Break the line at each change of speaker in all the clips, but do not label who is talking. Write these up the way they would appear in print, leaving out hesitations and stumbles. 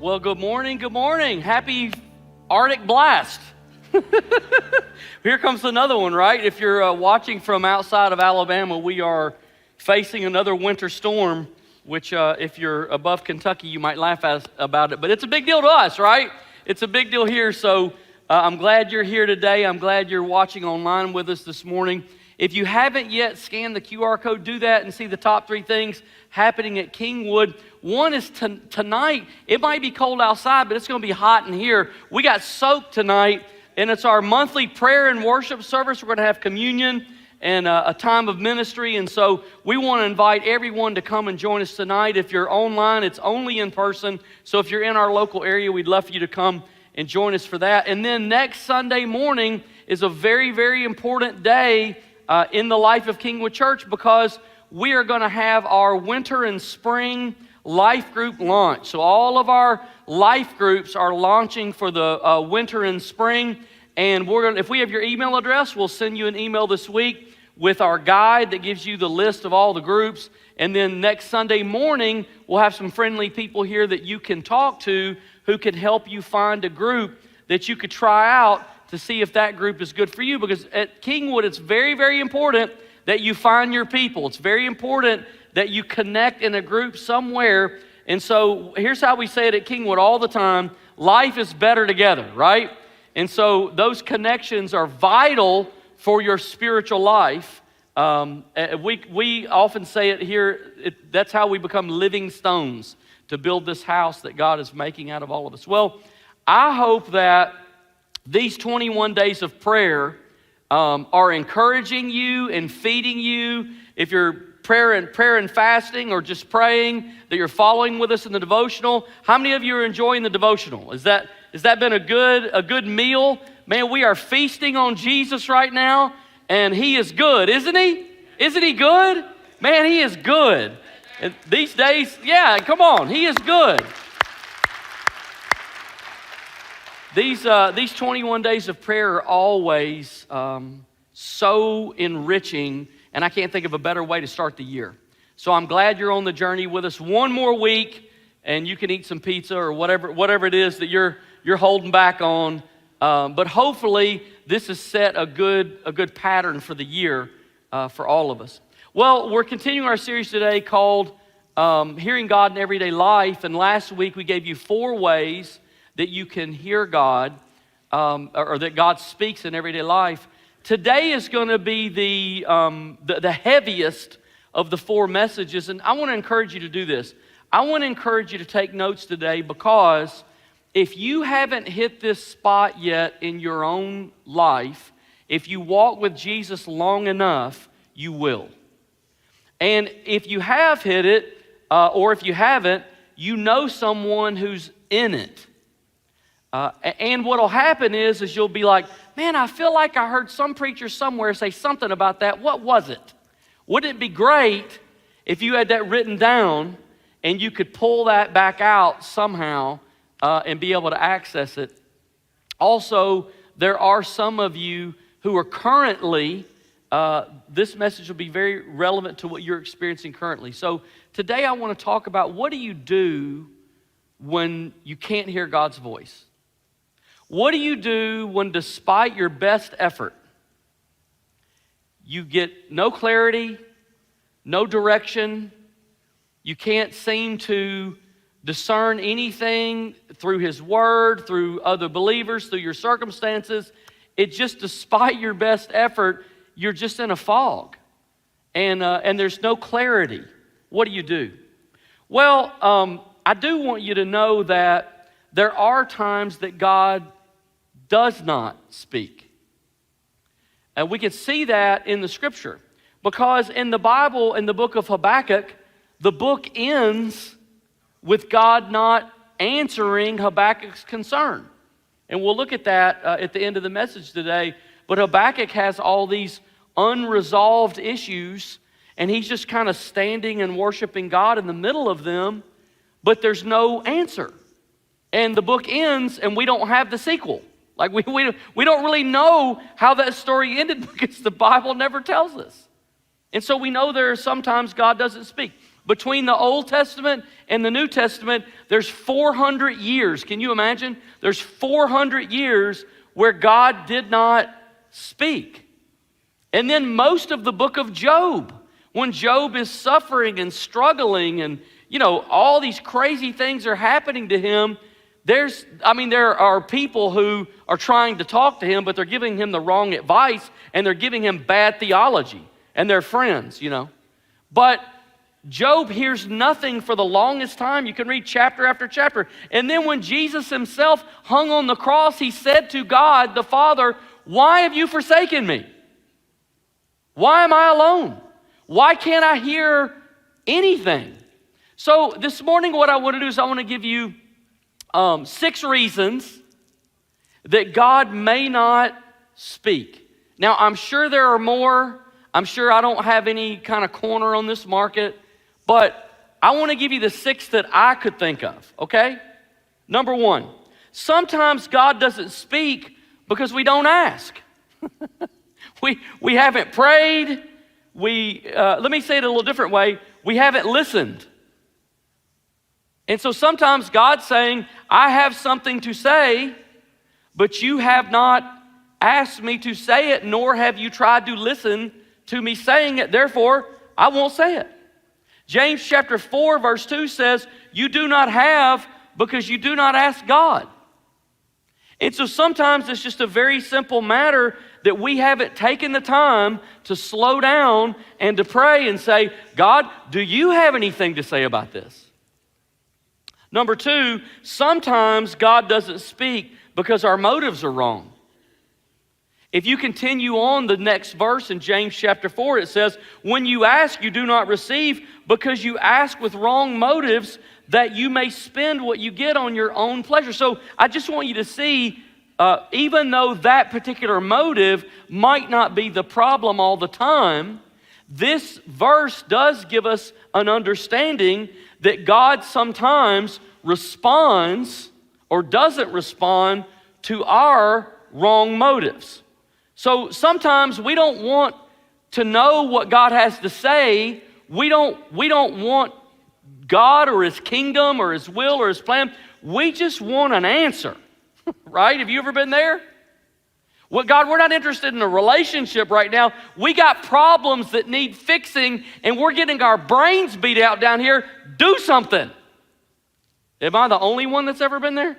Well, good morning, good morning. Happy Arctic blast. Here comes another one, right? If you're watching from outside of Alabama, we are facing another winter storm, which if you're above Kentucky, you might laugh about it, but it's a big deal to us, right? It's a big deal here, so I'm glad you're here today. I'm glad you're watching online with us this morning. If you haven't yet scanned the QR code, do that and see the top 3 things happening at Kingwood. One is tonight. It might be cold outside, but it's going to be hot in here. We got soaked tonight, and it's our monthly prayer and worship service. We're going to have communion and a time of ministry, and so we want to invite everyone to come and join us tonight. If you're online, it's only in person, so if you're in our local area, we'd love for you to come and join us for that. And then next Sunday morning is a very, very important day in the life of Kingwood Church, because we are going to have our winter and spring life group launch. So all of our life groups are launching for the winter and spring, and if we have your email address, we'll send you an email this week with our guide that gives you the list of all the groups. And then next Sunday morning, we'll have some friendly people here that you can talk to who can help you find a group that you could try out to see if that group is good for you. Because at Kingwood, it's very, very important that you find your people. It's very important that you connect in a group somewhere. And so here's how we say it at Kingwood all the time: life is better together, right? And so those connections are vital for your spiritual life. We often say it here, that's how we become living stones to build this house that God is making out of all of us. Well, I hope that these 21 days of prayer are encouraging you and feeding you. If you're prayer and fasting, or just praying, that you're following with us in the devotional. How many of you are enjoying the devotional? Has that been a good meal? Man, we are feasting on Jesus right now, and He is good, isn't He? Isn't He good? Man, He is good. And these days, yeah, come on, He is good. These 21 days of prayer are always so enriching, and I can't think of a better way to start the year. So I'm glad you're on the journey with us. One more week, and you can eat some pizza or whatever it is that you're holding back on. But hopefully, this has set a good pattern for the year for all of us. Well, we're continuing our series today called Hearing God in Everyday Life. And last week, we gave you 4 ways that you can hear God, or that God speaks in everyday life. Today is going to be the heaviest of the 4 messages, and I want to encourage you to do this. I want to encourage you to take notes today, because if you haven't hit this spot yet in your own life, if you walk with Jesus long enough, you will. And if you have hit it, or if you haven't, you know someone who's in it. And what'll happen is you'll be like, man, I feel like I heard some preacher somewhere say something about that. What was it? Wouldn't it be great if you had that written down and you could pull that back out somehow and be able to access it? Also, there are some of you who are currently, this message will be very relevant to what you're experiencing currently. So today I want to talk about, what do you do when you can't hear God's voice? What do you do when, despite your best effort, you get no clarity, no direction, you can't seem to discern anything through His Word, through other believers, through your circumstances? It just, despite your best effort, you're just in a fog, and there's no clarity. What do? Well, I do want you to know that there are times that God does not speak. And we can see that in the Scripture, because in the Bible, in the book of Habakkuk, the book ends with God not answering Habakkuk's concern. And we'll look at that at the end of the message today. But Habakkuk has all these unresolved issues, and he's just kind of standing and worshiping God in the middle of them, but there's no answer. And the book ends, and we don't have the sequel. Like we don't really know how that story ended, because the Bible never tells us. And so we know there are sometimes God doesn't speak. Between the Old Testament and the New Testament, there's 400 years. Can you imagine? There's 400 years where God did not speak. And then most of the book of Job, when Job is suffering and struggling and, all these crazy things are happening to him, there are people who are trying to talk to him, but they're giving him the wrong advice and they're giving him bad theology, and they're friends, But Job hears nothing for the longest time. You can read chapter after chapter. And then when Jesus himself hung on the cross, he said to God, the Father, "Why have you forsaken me? Why am I alone? Why can't I hear anything?" So this morning what I want to do is I want to give you 6 reasons that God may not speak. Now, I'm sure there are more. I'm sure I don't have any kind of corner on this market, but I want to give you the 6 that I could think of, okay? Number 1, sometimes God doesn't speak because we don't ask. we haven't prayed. Let me say it a little different way. We haven't listened. And so sometimes God's saying, "I have something to say, but you have not asked me to say it, nor have you tried to listen to me saying it. Therefore, I won't say it." James chapter 4, verse 2 says, "You do not have because you do not ask God." And so sometimes it's just a very simple matter that we haven't taken the time to slow down and to pray and say, "God, do you have anything to say about this?" Number 2, sometimes God doesn't speak because our motives are wrong. If you continue on the next verse in James chapter 4, it says, "When you ask, you do not receive because you ask with wrong motives, that you may spend what you get on your own pleasure." So I just want you to see, even though that particular motive might not be the problem all the time, this verse does give us an understanding that God sometimes responds or doesn't respond to our wrong motives. So sometimes we don't want to know what God has to say. We don't want God or His kingdom or His will or His plan. We just want an answer, right? Have you ever been there? Well, God, we're not interested in a relationship right now. We got problems that need fixing, and we're getting our brains beat out down here. Do something. Am I the only one that's ever been there?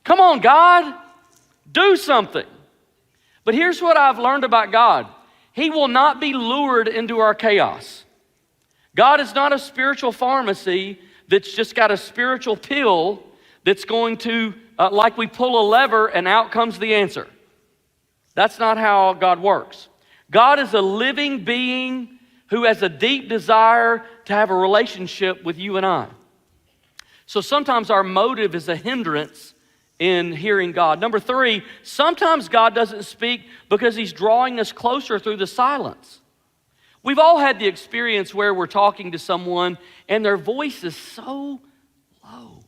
Come on, God. Do something. But here's what I've learned about God. He will not be lured into our chaos. God is not a spiritual pharmacy that's just got a spiritual pill that's going to, like we pull a lever and out comes the answer. That's not how God works. God is a living being who has a deep desire to have a relationship with you and I. So sometimes our motive is a hindrance in hearing God. Number 3, sometimes God doesn't speak because He's drawing us closer through the silence. We've all had the experience where we're talking to someone and their voice is so low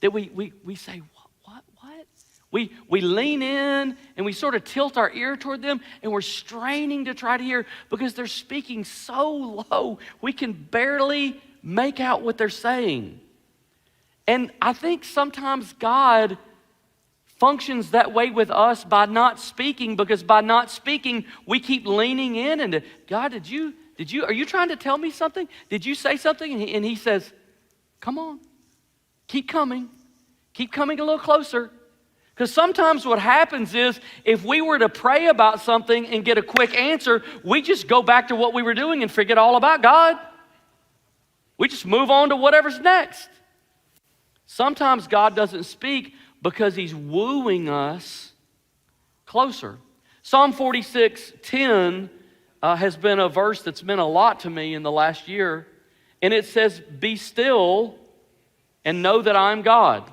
that we say, what? We lean in and we sort of tilt our ear toward them and we're straining to try to hear because they're speaking so low we can barely make out what they're saying. And I think sometimes God functions that way with us by not speaking, because by not speaking, we keep leaning in and God, are you trying to tell me something? Did you say something? And he says, come on, keep coming a little closer. Because sometimes what happens is if we were to pray about something and get a quick answer, we just go back to what we were doing and forget all about God. We just move on to whatever's next. Sometimes God doesn't speak because He's wooing us closer. Psalm 46:10 has been a verse that's meant a lot to me in the last year. And it says, "Be still and know that I am God."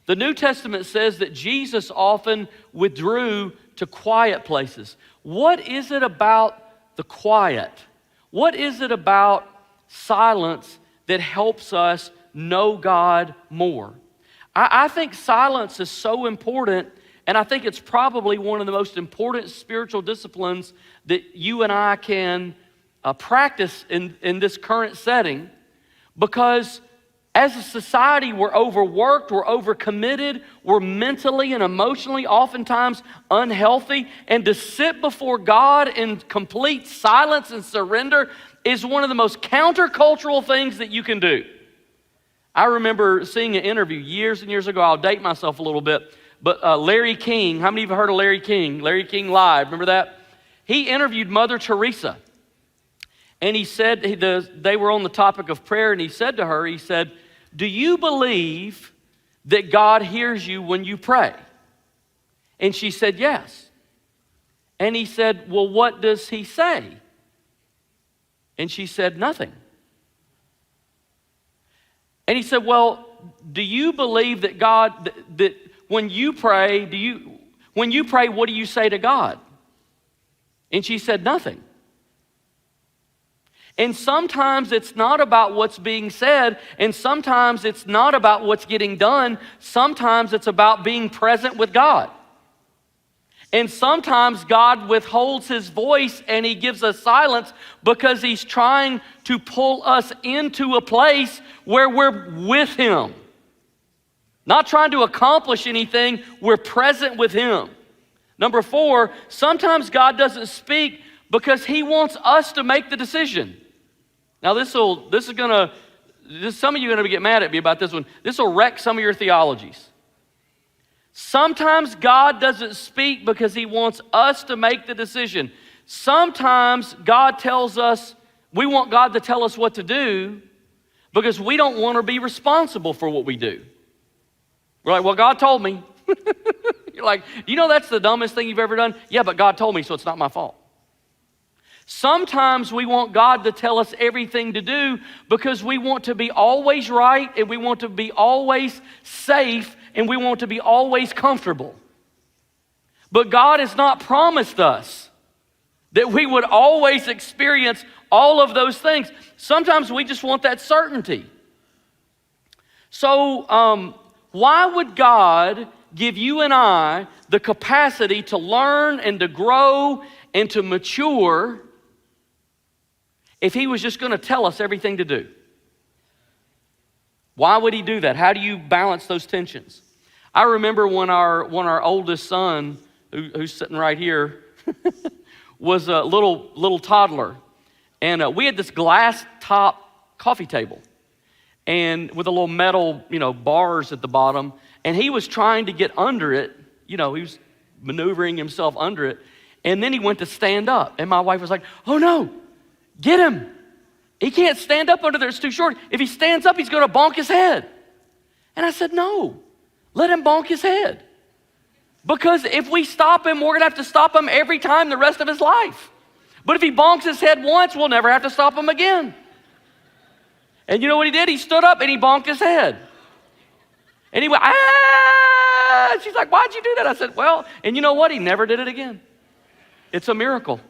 The New Testament says that Jesus often withdrew to quiet places. What is it about the quiet? What is it about silence that helps us know God more? I think silence is so important, and I think it's probably one of the most important spiritual disciplines that you and I can practice in this current setting, because as a society, we're overworked, we're overcommitted, we're mentally and emotionally oftentimes unhealthy, and to sit before God in complete silence and surrender is one of the most countercultural things that you can do. I remember seeing an interview years and years ago. I'll date myself a little bit, but Larry King, how many of you have heard of Larry King? Larry King Live, remember that? He interviewed Mother Teresa, and he said, they were on the topic of prayer, and he said to her, he said, "Do you believe that God hears you when you pray?" And she said, "Yes." And he said, "Well, what does he say?" And she said, "Nothing." And he said, "Well, do you believe that God, that when you pray, what do you say to God?" And she said, "Nothing." And sometimes it's not about what's being said, and sometimes it's not about what's getting done. Sometimes it's about being present with God. And sometimes God withholds his voice and he gives us silence because he's trying to pull us into a place where we're with him. Not trying to accomplish anything, we're present with him. Number 4, sometimes God doesn't speak because he wants us to make the decision. Now some of you are gonna get mad at me about this one. This will wreck some of your theologies. Sometimes God doesn't speak because he wants us to make the decision. Sometimes God tells us, we want God to tell us what to do because we don't want to be responsible for what we do. We're like, well, God told me. You're like, you know that's the dumbest thing you've ever done? Yeah, but God told me, so it's not my fault. Sometimes we want God to tell us everything to do because we want to be always right, and we want to be always safe, and we want to be always comfortable. But God has not promised us that we would always experience all of those things. Sometimes we just want that certainty. So why would God give you and I the capacity to learn and to grow and to mature if he was just going to tell us everything to do? Why would he do that? How do you balance those tensions? I remember when our oldest son, who's sitting right here, was a little toddler, and we had this glass top coffee table, and with a little metal, bars at the bottom, and he was trying to get under it. He was maneuvering himself under it, and then he went to stand up, and my wife was like, "Oh no, get him. He can't stand up under there, it's too short. If he stands up, he's gonna bonk his head." And I said, "No, let him bonk his head. Because if we stop him, we're gonna have to stop him every time the rest of his life. But if he bonks his head once, we'll never have to stop him again." And you know what he did? He stood up and he bonked his head. And he went, "Ah!" She's like, "Why'd you do that?" I said, "Well," and you know what? He never did it again. It's a miracle.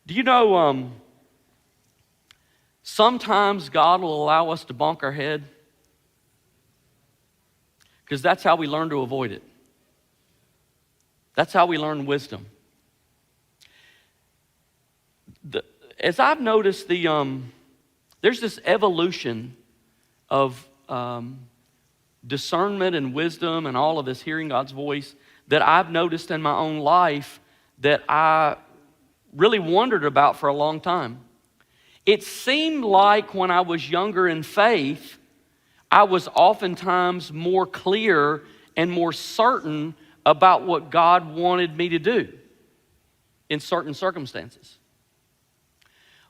Do you know, sometimes God will allow us to bonk our head because that's how we learn to avoid it. That's how we learn wisdom. As I've noticed, there's this evolution of discernment and wisdom and all of this, hearing God's voice, that I've noticed in my own life that I really wondered about for a long time. It seemed like when I was younger in faith, I was oftentimes more clear and more certain about what God wanted me to do in certain circumstances.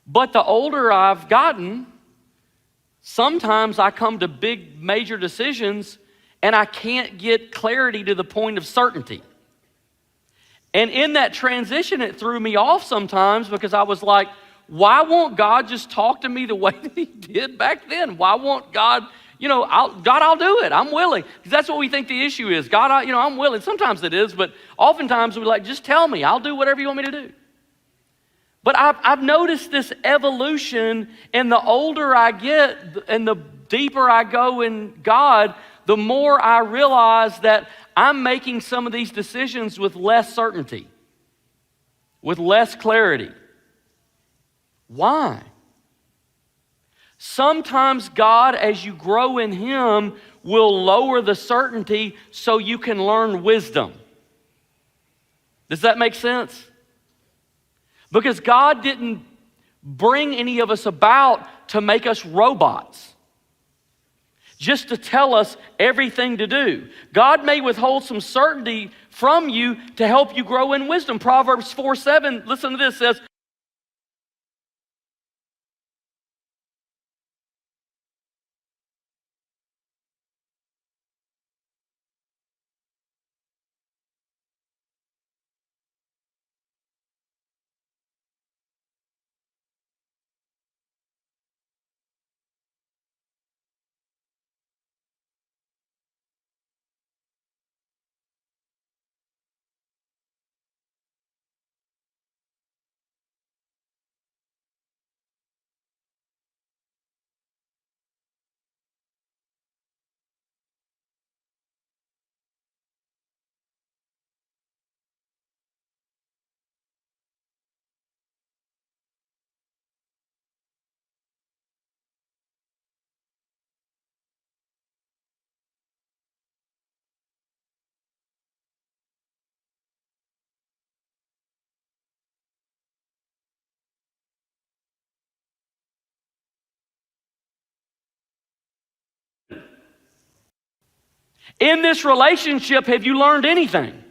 But the older I've gotten, sometimes I come to big major decisions and I can't get clarity to the point of certainty. And in that transition, it threw me off sometimes because I was like, why won't God just talk to me the way that he did back then? Why won't God, I'll do it. I'm willing. Because that's what we think the issue is. God, I'm willing. Sometimes it is, but oftentimes we're like, just tell me. I'll do whatever you want me to do. But I've noticed this evolution, and the older I get and the deeper I go in God, the more I realize that I'm making some of these decisions with less certainty. with less clarity. Why? Sometimes God, as you grow in Him, will lower the certainty so you can learn wisdom. Does that make sense? Because God didn't bring any of us about to make us robots, just to tell us everything to do. God may withhold some certainty from you to help you grow in wisdom. Proverbs 4:7, listen to this, says, in this relationship, have you learned anything?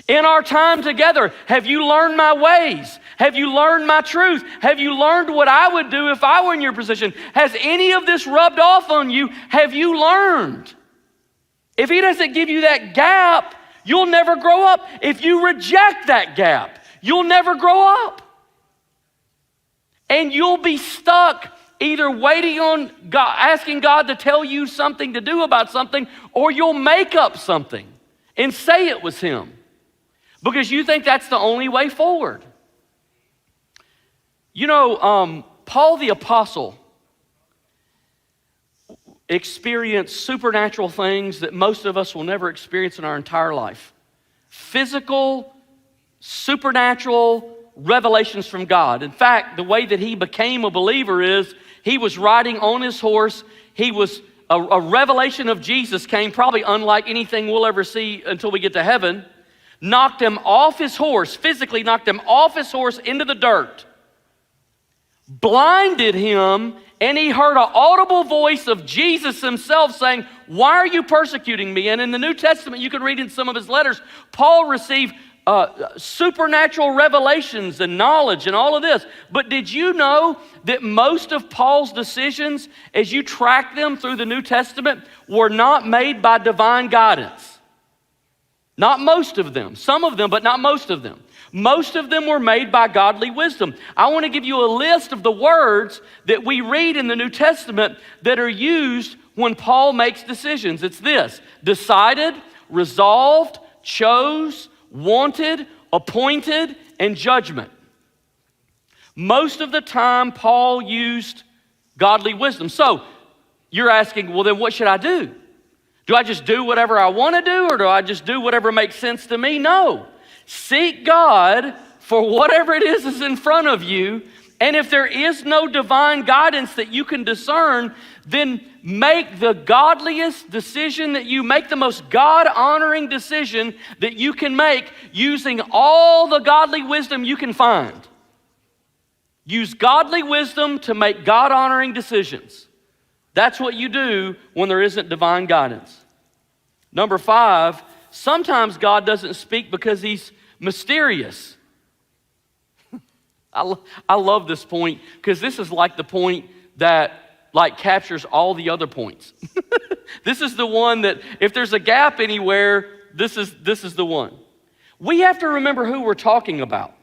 In our time together, have you learned my ways? Have you learned my truth? Have you learned what I would do if I were in your position? Has any of this rubbed off on you? Have you learned? If He doesn't give you that gap, you'll never grow up. If you reject that gap, you'll never grow up. And you'll be stuck either waiting on God, asking God to tell you something to do about something, or you'll make up something and say it was Him because you think that's the only way forward. You know, Paul the Apostle experienced supernatural things that most of us will never experience in our entire life. Physical, supernatural revelations from God. In fact, the way that he became a believer is he was riding on his horse. He was a revelation of Jesus came, probably unlike anything we'll ever see until we get to heaven. Knocked him off his horse, physically knocked him off his horse into the dirt. Blinded him, and he heard an audible voice of Jesus Himself saying, "Why are you persecuting me?" And in the New Testament, you can read in some of his letters, Paul received supernatural revelations and knowledge and all of this. But did you know that most of Paul's decisions, as you track them through the New Testament, were not made by divine guidance? Not most of them. Some of them, but not most of them. Most of them were made by godly wisdom. I want to give you a list of the words that we read in the New Testament that are used when Paul makes decisions. It's this: decided, resolved, chose, wanted, appointed, and judgment. Most of the time, Paul used godly wisdom. So you're asking, well, then what should I do? Do I just do whatever I want to do, or do I just do whatever makes sense to me? No. Seek God for whatever it is in front of you, and if there is no divine guidance that you can discern, then make the godliest decision that you make, the most God-honoring decision that you can make using all the godly wisdom you can find. Use godly wisdom to make God-honoring decisions. That's what you do when there isn't divine guidance. Number 5, sometimes God doesn't speak because He's mysterious. I love this point because this is like the point that captures all the other points. This is the one that if there's a gap anywhere, this is the one. We have to remember who we're talking about.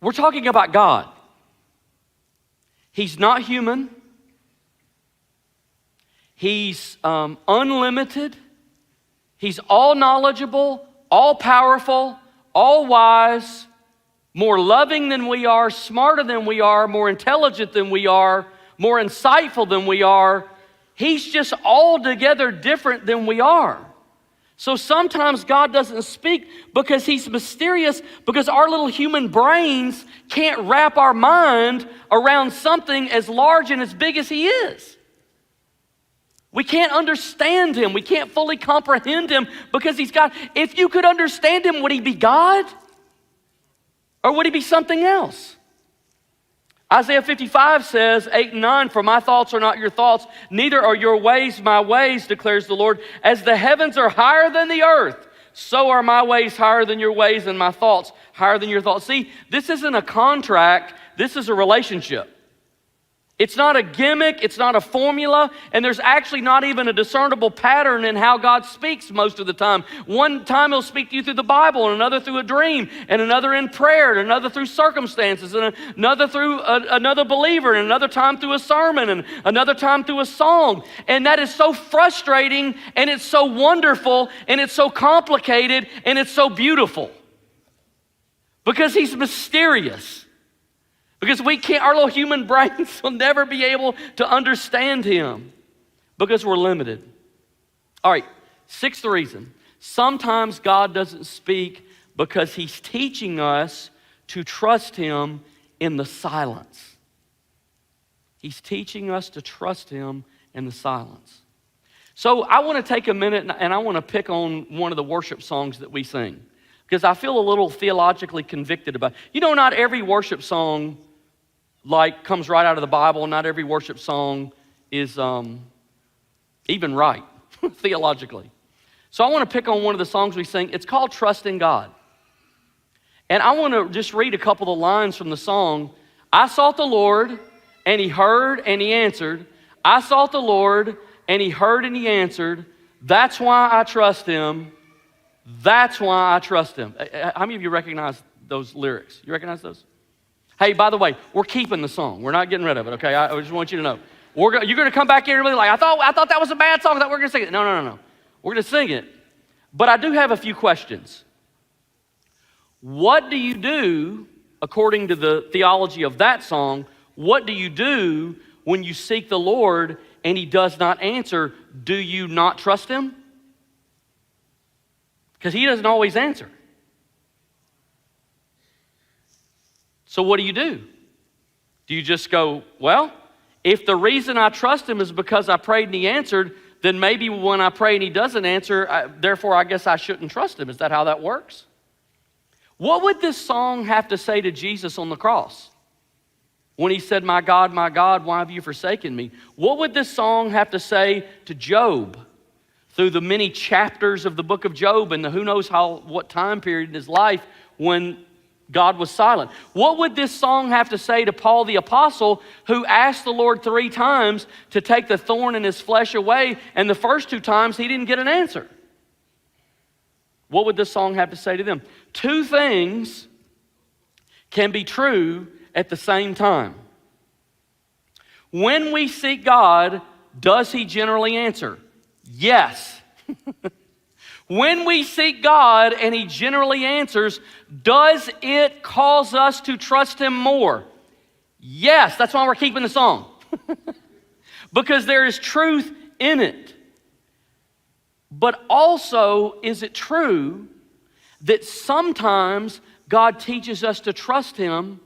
We're talking about God. He's not human. He's unlimited. He's all knowledgeable, all powerful, all wise, more loving than we are, smarter than we are, more intelligent than we are, more insightful than we are. He's just altogether different than we are. So sometimes God doesn't speak because he's mysterious, because our little human brains can't wrap our mind around something as large and as big as he is. We can't understand him. We can't fully comprehend him because he's God. If you could understand him, would he be God? Or would he be something else? Isaiah 55 says, 8 and 9, "For my thoughts are not your thoughts, neither are your ways my ways, declares the Lord. As the heavens are higher than the earth, so are my ways higher than your ways, and my thoughts higher than your thoughts." See, this isn't a contract, this is a relationship. It's not a gimmick, it's not a formula, and there's actually not even a discernible pattern in how God speaks most of the time. One time he'll speak to you through the Bible, and another through a dream, and another in prayer, and another through circumstances, and another through another believer, and another time through a sermon, and another time through a song. And that is so frustrating, and it's so wonderful, and it's so complicated, and it's so beautiful. Because he's mysterious. Because we can't, our little human brains will never be able to understand him because we're limited. All right, sixth reason. Sometimes God doesn't speak because he's teaching us to trust him in the silence. He's teaching us to trust him in the silence. So I want to take a minute and I want to pick on one of the worship songs that we sing, because I feel a little theologically convicted about it. You know, not every worship song comes right out of the Bible. Not every worship song is even right theologically. So I want to pick on one of the songs we sing. It's called "Trust in God." And I want to just read a couple of lines from the song. "I sought the Lord, and he heard, and he answered. I sought the Lord, and he heard, and he answered. That's why I trust him. That's why I trust him." How many of you recognize those lyrics? You recognize those? Hey, by the way, we're keeping the song. We're not getting rid of it, okay? I just want you to know. You're going to come back here and be like, I thought that was a bad song. I thought we were going to sing it. No. We're going to sing it. But I do have a few questions. What do you do, according to the theology of that song, what do you do when you seek the Lord and he does not answer? Do you not trust him? Because he doesn't always answer. So what do? Do you just go, well, if the reason I trust him is because I prayed and he answered, then maybe when I pray and he doesn't answer, therefore I guess I shouldn't trust him. Is that how that works? What would this song have to say to Jesus on the cross when he said, my God, why have you forsaken me?" What would this song have to say to Job through the many chapters of the book of Job and the who knows what time period in his life when God was silent? What would this song have to say to Paul the apostle, who asked the Lord 3 times to take the thorn in his flesh away, and the first 2 times he didn't get an answer? What would this song have to say to them? 2 things can be true at the same time. When we seek God, does he generally answer? Yes. When we seek God and he generally answers, does it cause us to trust him more? Yes, that's why we're keeping the song. Because there is truth in it. But also, is it true that sometimes God teaches us to trust him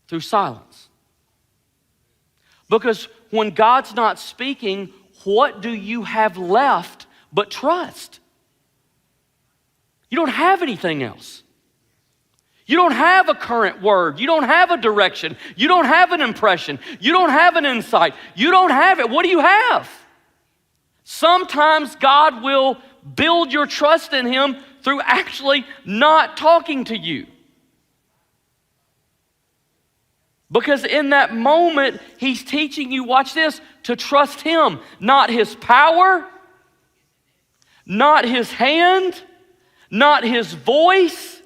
through silence? Because when God's not speaking, what do you have left but trust? You don't have anything else. You don't have a current word. You don't have a direction. You don't have an impression. You don't have an insight. You don't have it. What do you have? Sometimes God will build your trust in him through actually not talking to you. Because in that moment, he's teaching you, watch this, to trust him. Not his power, not his hand, not his voice,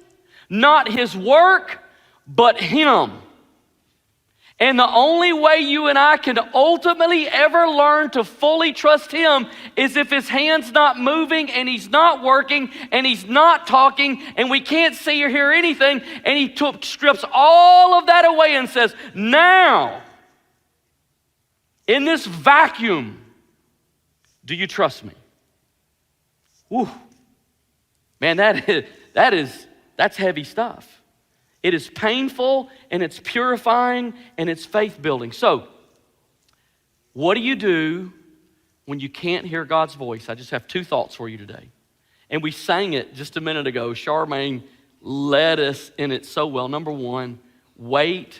not his work, but him. And the only way you and I can ultimately ever learn to fully trust him is if his hand's not moving and he's not working and he's not talking and we can't see or hear anything, and he strips all of that away and says, now, in this vacuum, do you trust me? Whew. Man, that's heavy stuff. It is painful, and it's purifying, and it's faith building. So, what do you do when you can't hear God's voice? I just have two thoughts for you today. And we sang it just a minute ago. Charmaine led us in it so well. Number one, wait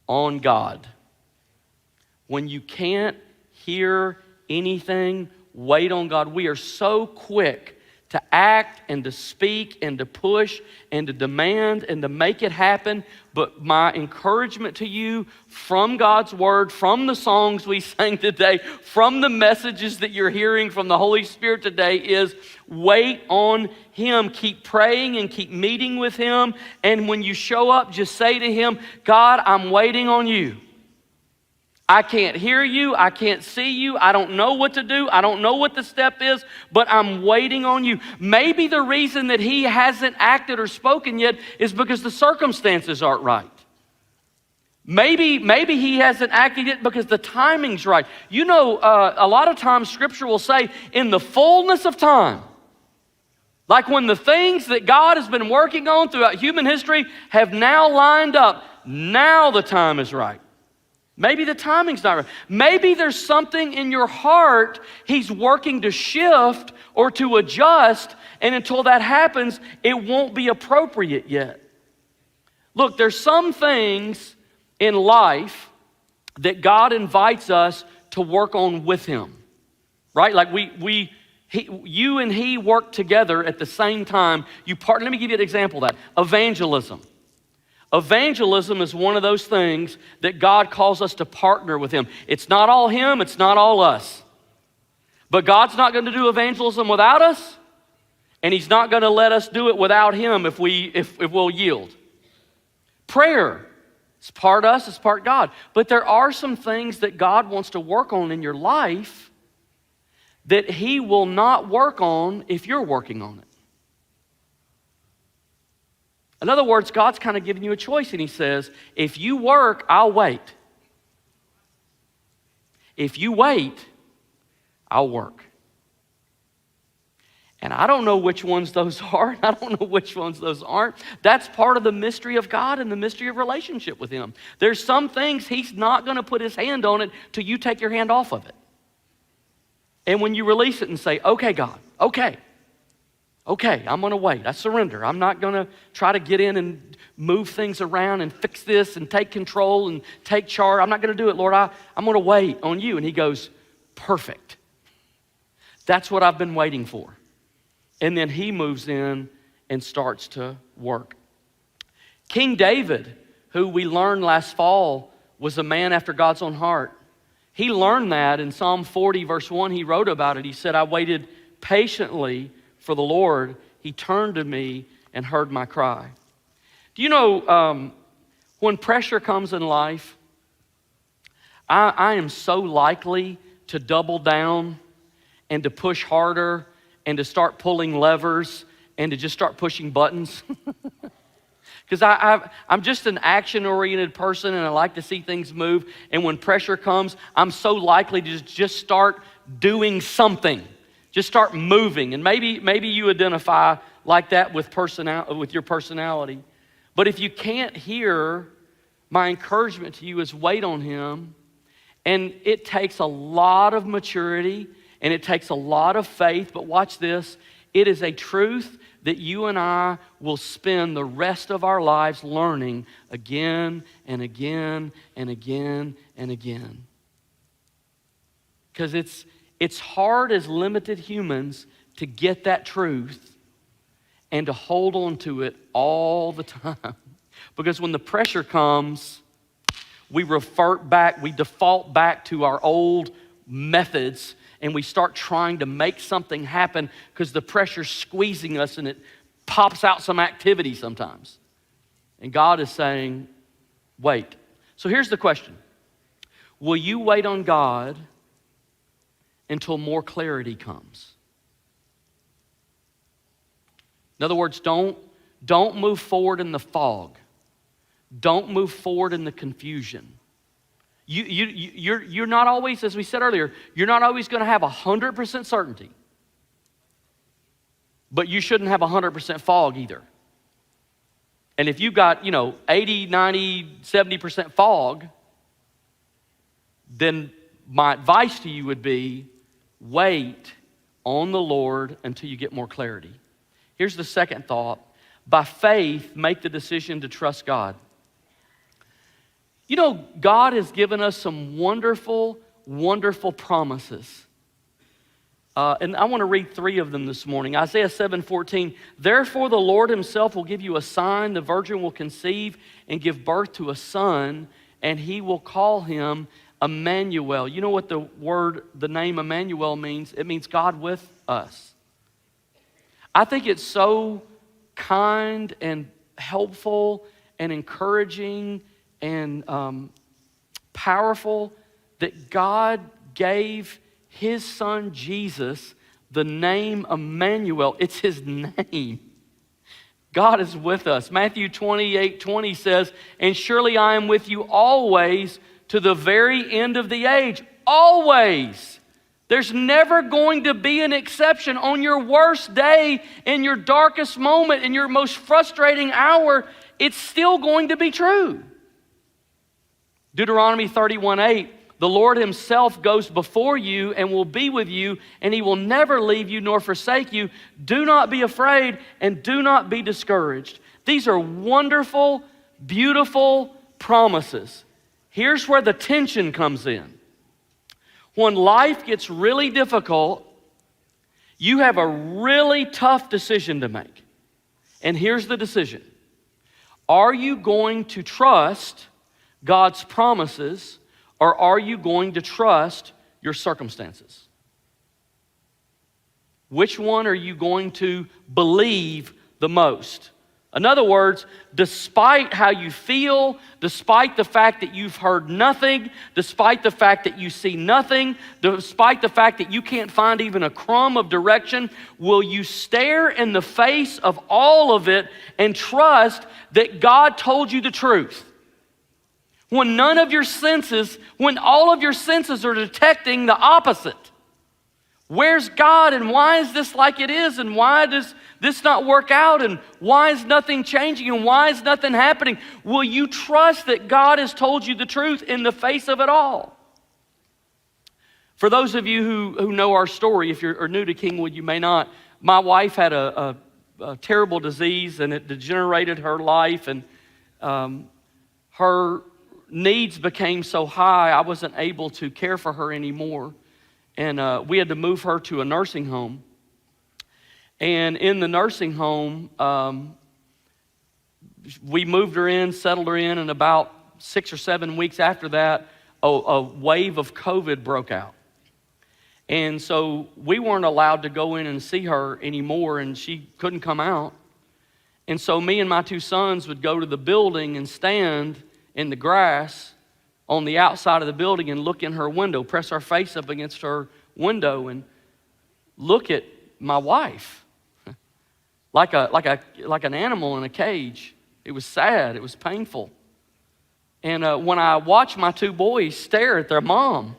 on God. When you can't hear anything, wait on God. We are so quick to act and to speak and to push and to demand and to make it happen. But my encouragement to you from God's word, from the songs we sang today, from the messages that you're hearing from the Holy Spirit today is wait on Him. Keep praying and keep meeting with Him. And when you show up, just say to Him, God, I'm waiting on you. I can't hear you. I can't see you. I don't know what to do. I don't know what the step is, but I'm waiting on you. Maybe the reason that He hasn't acted or spoken yet is because the circumstances aren't right. Maybe He hasn't acted yet because the timing's right. You know, a lot of times Scripture will say, in the fullness of time, like when the things that God has been working on throughout human history have now lined up, now the time is right. Maybe the timing's not right. Maybe there's something in your heart He's working to shift or to adjust, and until that happens, it won't be appropriate yet. Look, there's some things in life that God invites us to work on with Him, right? Like you and He work together at the same time. Let me give you an example of that. Evangelism. Evangelism is one of those things that God calls us to partner with Him. It's not all Him, it's not all us. But God's not going to do evangelism without us, and He's not going to let us do it without Him if we'll yield. Prayer, it's part us, it's part God. But there are some things that God wants to work on in your life that He will not work on if you're working on it. In other words, God's kind of giving you a choice, and He says, if you work, I'll wait. If you wait, I'll work. And I don't know which ones those are. I don't know which ones those aren't. That's part of the mystery of God and the mystery of relationship with Him. There's some things He's not going to put His hand on it till you take your hand off of it. And when you release it and say, okay, God, okay, I'm going to wait. I surrender. I'm not going to try to get in and move things around and fix this and take control and take charge. I'm not going to do it, Lord. I'm going to wait on you. And He goes, perfect. That's what I've been waiting for. And then He moves in and starts to work. King David, who we learned last fall, was a man after God's own heart. He learned that in Psalm 40, verse 1. He wrote about it. He said, I waited patiently for the Lord. He turned to me and heard my cry. Do you know, when pressure comes in life, I am so likely to double down and to push harder and to start pulling levers and to just start pushing buttons. Because I'm just an action-oriented person, and I like to see things move. And when pressure comes, I'm so likely to just start doing something. Just start moving. And maybe you identify like that with your personality. But if you can't hear, my encouragement to you is wait on Him. And it takes a lot of maturity and it takes a lot of faith. But watch this. It is a truth that you and I will spend the rest of our lives learning again and again and again and again. Because it's hard as limited humans to get that truth and to hold on to it all the time. Because when the pressure comes, we default back to our old methods, and we start trying to make something happen because the pressure's squeezing us and it pops out some activity sometimes. And God is saying, wait. So here's the question. Will you wait on God until more clarity comes? In other words, don't move forward in the fog. Don't move forward in the confusion. You're not always, as we said earlier, you're not always going to have 100% certainty. but you shouldn't have 100% fog either. And if you've got, 80, 90, 70% fog, then my advice to you would be wait on the Lord until you get more clarity. Here's the second thought. By faith, make the decision to trust God. God has given us some wonderful, wonderful promises. And I want to read 3 of them this morning. Isaiah 7:14, therefore the Lord himself will give you a sign. The virgin will conceive and give birth to a son, and he will call him Emmanuel. You know what the name Emmanuel means? It means God with us. I think it's so kind and helpful and encouraging and powerful that God gave his son Jesus the name Emmanuel. It's his name. God is with us. Matthew 28:20 says, and surely I am with you always to the very end of the age. Always. There's never going to be an exception. On your worst day, in your darkest moment, in your most frustrating hour, it's still going to be true. Deuteronomy 31:8, the Lord himself goes before you and will be with you, and he will never leave you nor forsake you. Do not be afraid and do not be discouraged. These are wonderful, beautiful promises. Here's where the tension comes in. When life gets really difficult, you have a really tough decision to make. And here's the decision. Are you going to trust God's promises, or are you going to trust your circumstances? Which one are you going to believe the most? In other words, despite how you feel, despite the fact that you've heard nothing, despite the fact that you see nothing, despite the fact that you can't find even a crumb of direction, will you stare in the face of all of it and trust that God told you the truth? When all of your senses are detecting the opposite. Where's God, and why is this like it is, and why does this not work out, and why is nothing changing, and why is nothing happening? Will you trust that God has told you the truth in the face of it all? For those of you who know our story, if you're new to Kingwood, you may not. My wife had a terrible disease, and it degenerated her life, and her needs became so high, I wasn't able to care for her anymore. And we had to move her to a nursing home. And in the nursing home, we moved her in, settled her in, and about 6 or 7 weeks after that, a wave of COVID broke out. And so we weren't allowed to go in and see her anymore, and she couldn't come out. And so me and my 2 sons would go to the building and stand in the grass on the outside of the building and look in her window, press our face up against her window and look at my wife like an animal in a cage. It was sad. It was painful. And when I watched my 2 boys stare at their mom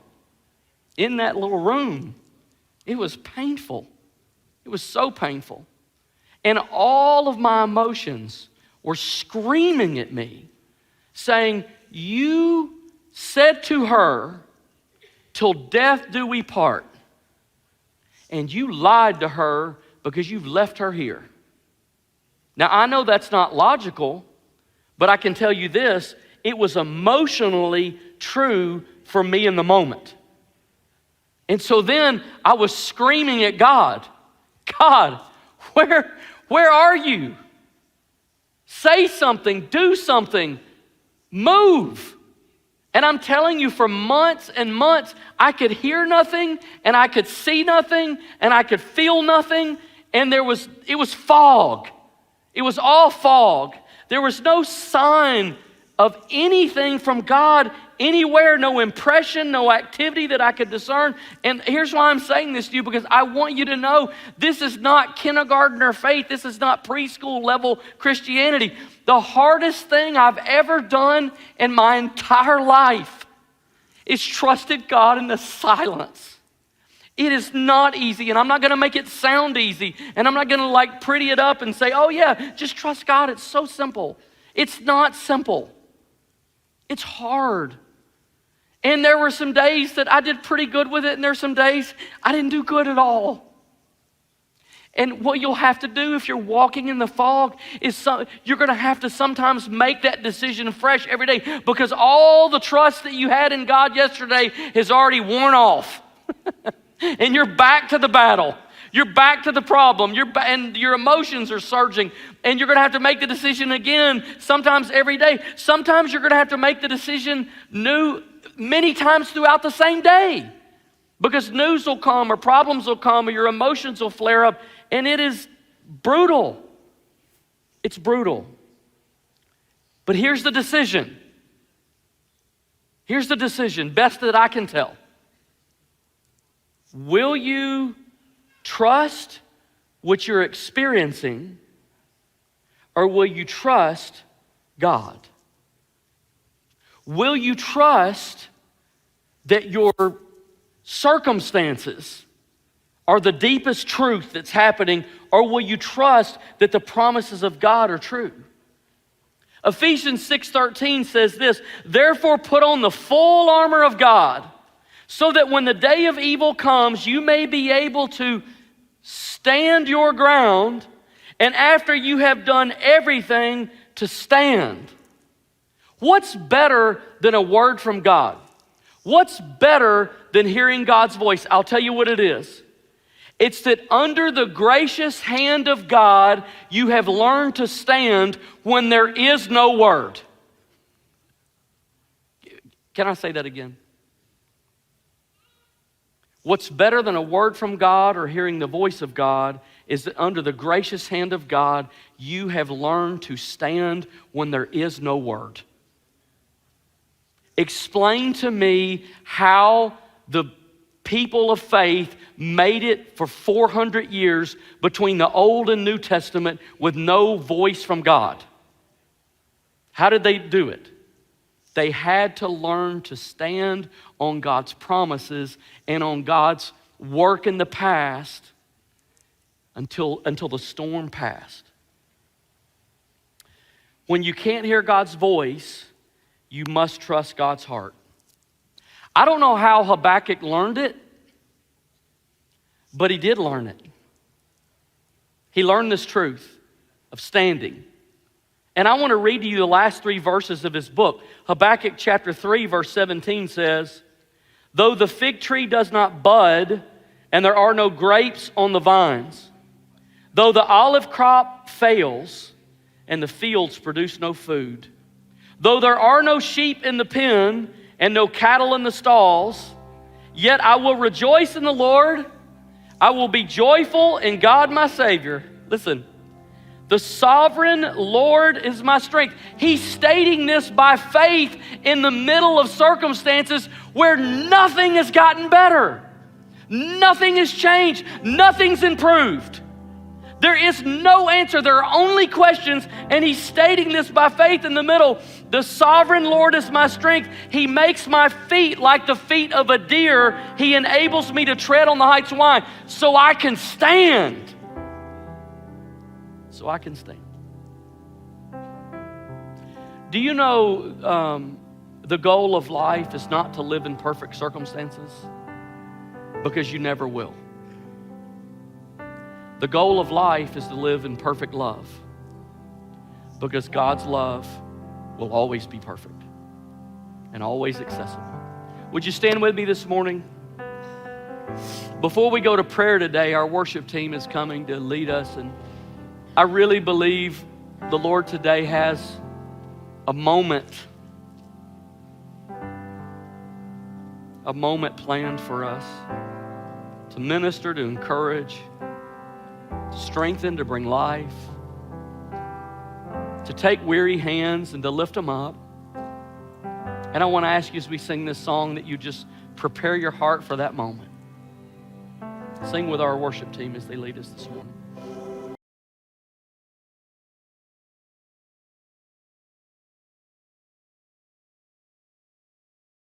in that little room, it was painful. It was so painful. And all of my emotions were screaming at me, saying, you said to her, till death do we part. And you lied to her because you've left her here. Now, I know that's not logical, but I can tell you this, it was emotionally true for me in the moment. And so then I was screaming at God, God, where are you? Say something, do something, move. And I'm telling you, for months and months, I could hear nothing, and I could see nothing, and I could feel nothing, and it was fog. It was all fog. There was no sign of anything from God anywhere, no impression, no activity that I could discern. And here's why I'm saying this to you, because I want you to know this is not kindergartner faith. This is not preschool level Christianity. The hardest thing I've ever done in my entire life is trusted God in the silence. It is not easy, and I'm not gonna make it sound easy, and I'm not gonna like pretty it up and say, oh yeah, just trust God, it's so simple. It's not simple. It's hard. And there were some days that I did pretty good with it, and there's some days I didn't do good at all. And what you'll have to do if you're walking in the fog is you're gonna have to sometimes make that decision fresh every day, because all the trust that you had in God yesterday has already worn off. And you're back to the battle. You're back to the problem. And your emotions are surging. And you're going to have to make the decision again, sometimes every day. Sometimes you're going to have to make the decision many times throughout the same day. Because news will come, or problems will come, or your emotions will flare up. And it is brutal. It's brutal. But here's the decision. Here's the decision, best that I can tell. Will you trust what you're experiencing, or will you trust God? Will you trust that your circumstances are the deepest truth that's happening, or will you trust that the promises of God are true? Ephesians 6:13 says this, therefore put on the full armor of God, so that when the day of evil comes, you may be able to stand your ground, and after you have done everything, to stand. What's better than a word from God? What's better than hearing God's voice? I'll tell you what it is. It's that under the gracious hand of God, you have learned to stand when there is no word. Can I say that again? What's better than a word from God or hearing the voice of God is that under the gracious hand of God, you have learned to stand when there is no word. Explain to me how the people of faith made it for 400 years between the Old and New Testament with no voice from God. How did they do it? They had to learn to stand on God's promises and on God's work in the past until the storm passed. When you can't hear God's voice, you must trust God's heart. I don't know how Habakkuk learned it, but he did learn it. He learned this truth of standing. And I want to read to you the last 3 verses of his book. Habakkuk chapter 3, verse 17 says, though the fig tree does not bud, and there are no grapes on the vines, though the olive crop fails, and the fields produce no food, though there are no sheep in the pen, and no cattle in the stalls, yet I will rejoice in the Lord. I will be joyful in God my Savior. Listen. The sovereign Lord is my strength. He's stating this by faith in the middle of circumstances where nothing has gotten better. Nothing has changed. Nothing's improved. There is no answer. There are only questions, and he's stating this by faith in the middle. The sovereign Lord is my strength. He makes my feet like the feet of a deer. He enables me to tread on the heights of wine so I can stand. So I can stand. Do you know the goal of life is not to live in perfect circumstances? Because you never will. The goal of life is to live in perfect love. Because God's love will always be perfect and always accessible. Would you stand with me this morning? Before we go to prayer today, our worship team is coming to lead us, and I really believe the Lord today has a moment planned for us to minister, to encourage, to strengthen, to bring life, to take weary hands and to lift them up. And I want to ask you as we sing this song that you just prepare your heart for that moment. Sing with our worship team as they lead us this morning.